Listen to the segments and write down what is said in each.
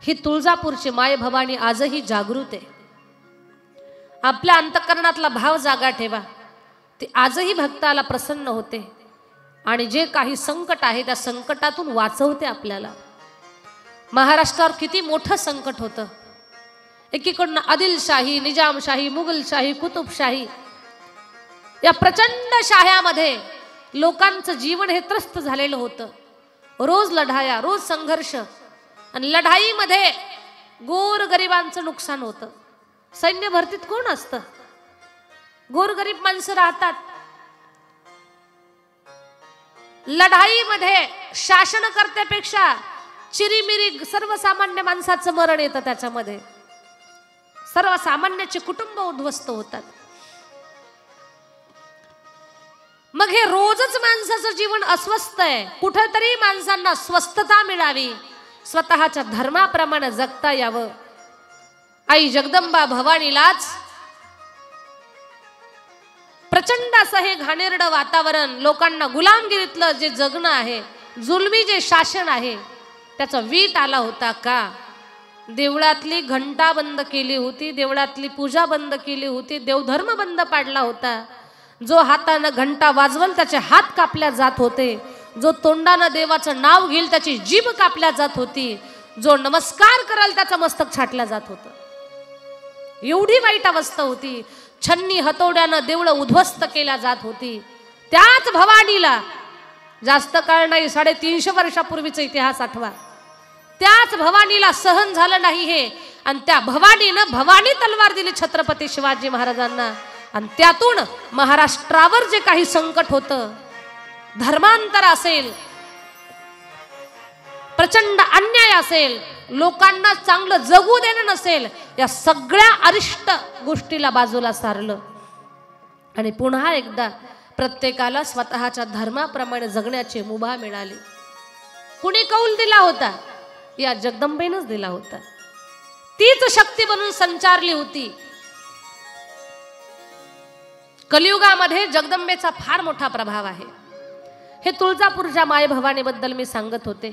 ही तुळजापूरची माय भवानी आजही जागृत आहे। आपल्या अंतःकरणातला भाव जागा ठेवा, ती आजही भक्ताला प्रसन्न होते आणि जे काही संकट आहे त्या संकटातून वाचवते आपल्याला। महाराष्ट्रावर किती मोठं संकट होतं, एकीकडनं आदिलशाही, निजामशाही, मुघलशाही, कुतुबशाही या प्रचंड शाह्यामध्ये लोकांचं जीवन हे त्रस्त झालेलं होतं। रोज लढाया, रोज संघर्ष, आणि लढाईमध्ये गोरगरिबांचं नुकसान होतं। सैन्य भरतीत कोण असतं? गोरगरीब माणसं राहतात। लढाईमध्ये शासनकर्त्यापेक्षा चिरीमिरी सर्वसामान्य माणसाचं मरण येतं, त्याच्यामध्ये सर्वसामान्याचे कुटुंब उद्ध्वस्त होतात। मग हे रोजच माणसाचं जीवन अस्वस्थ आहे। कुठेतरी माणसांना स्वस्थता मिळावी, स्वतःच्या धर्माप्रमाणे जगता यावं। आई जगदंबा भवानीलाच प्रचंड असं हे घाणेरडं वातावरण, लोकांना गुलामगिरीतलं जे जगणं आहे, जुलमी जे शासन आहे, त्याचा वीट आला होता का? देवळातली घंटा बंद केली होती, देवळातली पूजा बंद केली होती, देवधर्म बंद पाडला होता। जो हातानं घंटा वाजवल त्याचे हात कापल्या जात होते, जो तोंडानं देवाचं नाव घेईल त्याची जीभ कापल्या जात होती, जो नमस्कार करल त्याचं मस्तक छाटल्या जात होतं। एवढी वाईट अवस्था होती। छन्नी हतोड्यानं देवळं उद्ध्वस्त केल्या जात होती। त्याच भवानीला, जास्त काळ नाही, 350 वर्षापूर्वीचा इतिहास आठवा, त्याच भवानीला सहन झालं नाही हे, आणि त्या भवानीनं भवानी तलवार दिली छत्रपती शिवाजी महाराजांना, आणि त्यातून महाराष्ट्रावर जे काही संकट होतं, धर्मांतर असेल, प्रचंड अन्याय असेल, लोकांना चांगलं जगू देणं नसेल, या सगळ्या अरिष्ट गोष्टीला बाजूला सारलं आणि पुन्हा एकदा प्रत्येकाला स्वतःच्या धर्माप्रमाणे जगण्याची मुभा मिळाली। कुणी कौल दिला होता? या जगदंबेनंच दिला होता। तीच शक्ती बनून संचारली होती। कलियुगामध्ये जगदंबेचा फार मोठा प्रभाव आहे। हे तुळजापूरच्या माय भवानीबद्दल मी सांगत होते।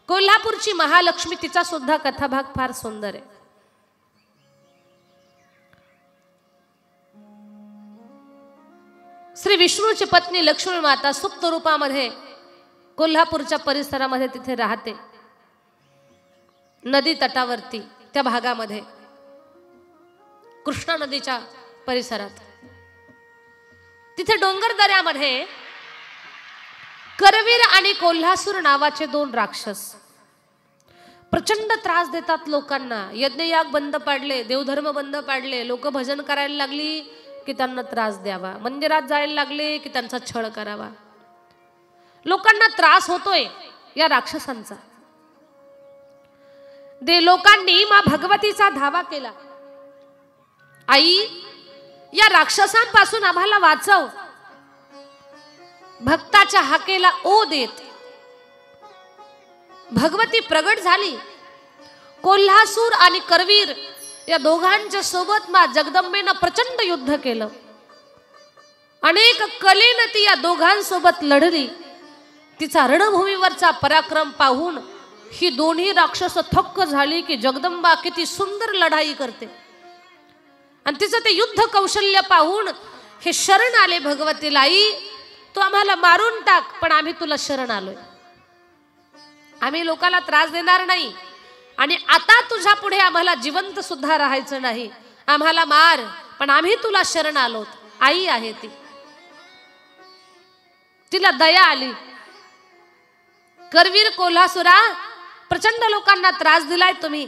कोल्हापूरची महालक्ष्मी, तिचा सुद्धा कथाभाग फार सुंदर आहे। श्री विष्णूची पत्नी लक्ष्मी माता सुप्त रूपामध्ये कोल्हापूरच्या परिसरामध्ये तिथे राहते, नदी तटावरती, त्या भागामध्ये कृष्णा नदीच्या परिसरात। तिथे डोंगर दऱ्यामध्ये करवीर आणि कोल्हासूर नावाचे 2 राक्षस प्रचंड त्रास देतात लोकांना। यज्ञयाग बंद पाडले, देवधर्म बंद पाडले, लोक भजन करायला लागली की त्यांना त्रास द्यावा, मंदिरात जायला लागले की त्यांचा छळ करावा। लोकांना त्रास होतोय या राक्षसांचा। लोकांनी मा भगवतीचा धावा केला, आई या राक्षसांपासून आम्हाला वाचव। भक्ताच्या हाकेला ओ देत भगवती प्रगट झाली। कोल्हासूर आणि करवीर या दोघांच्या सोबत मा जगदंबेनं प्रचंड युद्ध केलं। अनेक कलेनं ती या दोघांसोबत लढली। तिचा रणभूमीवरचा पराक्रम पाहून ही दोन्ही राक्षस थक्क झाली की जगदंबा किती सुंदर लढाई करते, आणि तिचं ते युद्ध कौशल्य पाहून हे शरण आले भगवतीला, आई तू आम्हाला मारून टाक पण आम्ही तुला शरण आलोय, आम्ही लोकांना त्रास देणार नाही, आणि आता तुझ्या पुढे आम्हाला जिवंत सुद्धा राहायचं नाही, आम्हाला मार पण आम्ही तुला शरण आलोत। आई आहे ती, तिला दया आली। करवीर कोल्हासुरा, प्रचंड लोकांना त्रास दिलाय तुम्ही,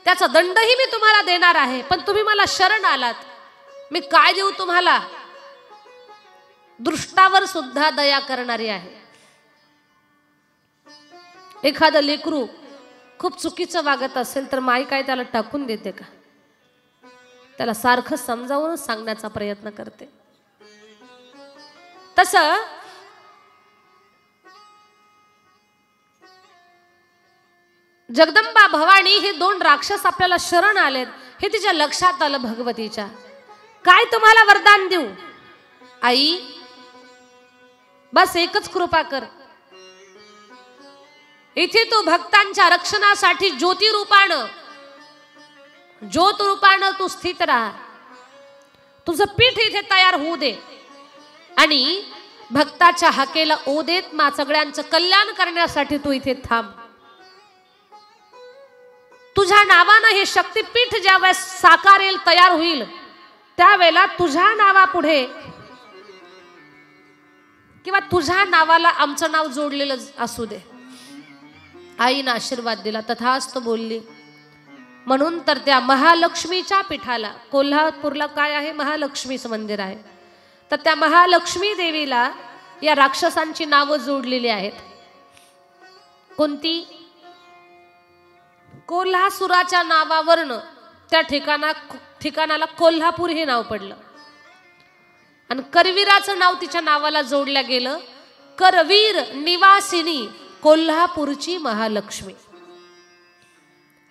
त्याचा दंडही मी तुम्हाला देणार आहे, पण तुम्ही मला शरण आलात, मी काय देऊ तुम्हाला? दृष्टावर सुद्धा दया करणारी आहे। एखादं लेकरू खूप चुकीचं वागत असेल तर माई काय त्याला टाकून देते का? त्याला सारखं समजावून सांगण्याचा प्रयत्न करते। तसं जगदंबा भवानी हे 2 राक्षस आपल्याला शरण आलेत, हे तिच्या लक्षात आलं भगवतीच्या। काय तुम्हाला वरदान देऊ? आई बस एकच कृपा कर, इथे तू भक्तांच्या रक्षणासाठी ज्योती रूपानं ज्योत रूपानं तू स्थित राहा. तुझं पीठ इथे तयार होऊ दे आणि भक्ताच्या हाकेला ओ देत मा सगळ्यांचं कल्याण करण्यासाठी तू इथे थांब. तुझ्या नावानं हे शक्तिपीठ ज्यावेळेस साकारेल तयार होईल त्यावेळेला तुझ्या नावापुढे किंवा तुझ्या नावाला आमचं नाव जोडलेलं असू दे. आईनं आशीर्वाद दिला, तथास्तु बोलली. म्हणून तर त्या महालक्ष्मीच्या पीठाला, कोल्हापूरला काय आहे, महालक्ष्मीचं मंदिर आहे, तर त्या महालक्ष्मी देवीला या राक्षसांची नावं जोडलेली आहेत. कोणती? कोल्हासुराच्या नावावरनं त्या ठिकाणाला कोल्हापूर हे नाव पडलं आणि करवीराचं नाव तिच्या नावाला जोडलं गेलं. करवीर निवासिनी कोल्हापूरची महालक्ष्मी.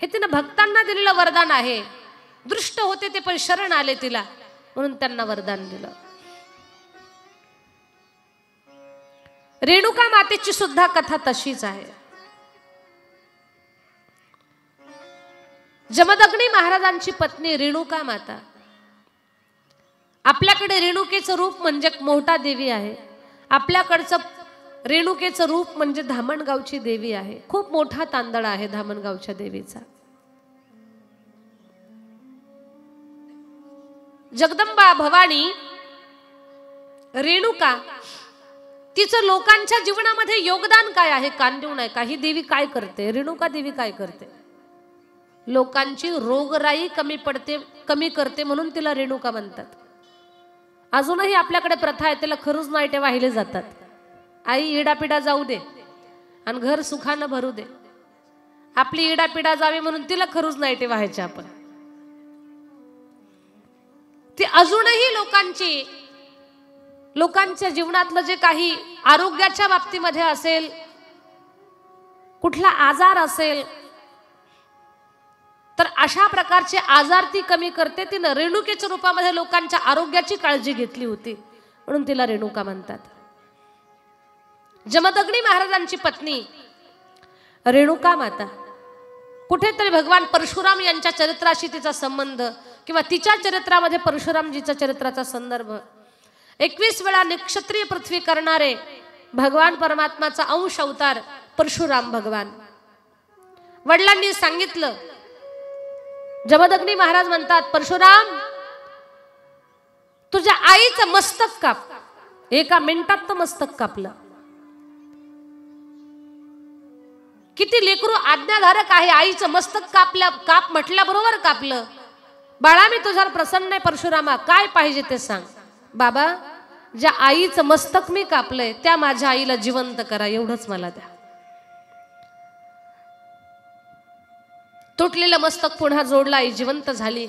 हे तिनं भक्तांना दिलेलं वरदान आहे. दृष्ट होते ते पण शरण आले तिला म्हणून त्यांना वरदान दिलं. रेणुका मातेची सुद्धा कथा तशीच आहे. जमदग्नी महाराजांची पत्नी रेणुका माता. आपल्याकडे रेणुकेचं रूप म्हणजे मोठा देवी आहे. आपल्याकडचं रेणुकेचं रूप म्हणजे धामणगावची देवी आहे. खूप मोठा तांदळा आहे धामणगावच्या देवीचा. जगदंबा भवानी रेणुका, तिचं लोकांच्या जीवनामध्ये योगदान काय आहे? कांदेऊ नाही. काही देवी काय करते? रेणुका देवी काय करते? लोकांची रोगराई कमी करते म्हणून तिला रेणुका म्हणतात. अजूनही आपल्याकडे प्रथा आहे, त्याला खरूज नाईटे वाहिले जातात. आई इडापिडा जाऊ दे आणि घर सुखानं भरू दे. आपली इडापिडा जावी म्हणून तिला खरूज नाईटे व्हायचे आपण. ती अजूनही लोकांच्या जीवनातलं जे काही आरोग्याच्या बाबतीमध्ये असेल, कुठला आजार असेल तर अशा प्रकारचे आजार ती कमी करते. तिनं रेणुकेच्या रूपामध्ये लोकांच्या आरोग्याची काळजी घेतली होती म्हणून तिला रेणुका म्हणतात. जमदग्नी महाराजांची पत्नी रेणुका माता. कुठेतरी भगवान परशुराम यांच्या चरित्राशी तिचा संबंध किंवा तिच्या चरित्रामध्ये परशुरामजीच्या चरित्राचा संदर्भ. 21 वेळा निक्षत्रिय पृथ्वी करणारे भगवान परमात्माचा अंश अवतार परशुराम भगवान. वडिलांनी सांगितलं, जमदग्नी महाराज म्हणतात, परशुराम तुझ्या आईचं मस्तक काप. 1 मिनिटात तर मस्तक कापलं. किती लेकरू आज्ञाधारक आहे. आईचं मस्तक काप म्हटल्याबरोबर कापलं. बाळा मी तुझ्यावर प्रसन्न आहे परशुरामा, काय पाहिजे ते सांग. बाबा ज्या आईचं मस्तक मी कापलंय त्या माझ्या आईला जिवंत करा, एवढंच मला द्या. तुटलेलं मस्तक पुन्हा जोडलं, आई जिवंत झाली.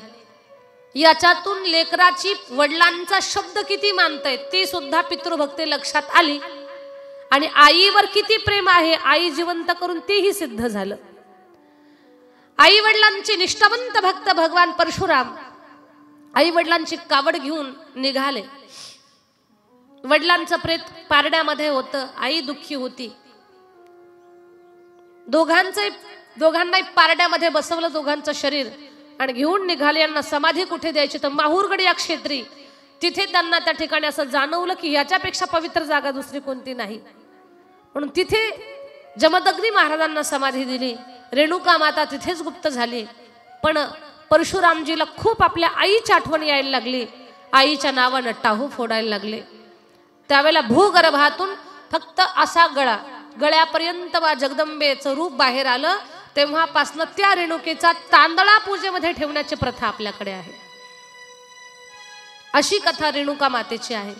याच्यातून लेकराची वडिलांचा शब्द किती मानतायत ती सुद्धा पितृभक्ती लक्षात आली आणि आईवर किती प्रेम आहे आई जिवंत करून तेही सिद्ध झालं. आई वडिलांचे निष्ठावंत भक्त भगवान परशुराम आई वडिलांची कावड घेऊन निघाले. वडिलांचं प्रेत पारड्यामध्ये होतं. आई दुःखी होती. दोघांनाही पारड्यामध्ये बसवलं दोघांचं शरीर आणि घेऊन निघाले. यांना समाधी कुठे द्यायची तर माहूरगड या क्षेत्री. तिथे त्यांना त्या ठिकाणी असं जाणवलं की याच्यापेक्षा पवित्र जागा दुसरी कोणती नाही म्हणून तिथे जमदग्नी महाराजांना समाधी दिली. रेणुका माता तिथेच गुप्त झाली. पण परशुरामजीला खूप आपल्या आईची आठवण यायला लागली. आईच्या नावानं टाहू फोडायला लागले. त्यावेळेला भूगर्भातून फक्त असा गळ्यापर्यंत जगदंबेचं रूप बाहेर आलं. तेव्हापासनं त्या रेणुकेचा तांदळा पूजेमध्ये ठेवण्याची प्रथा आपल्याकडे आहे. अशी कथा रेणुका मातेची आहे.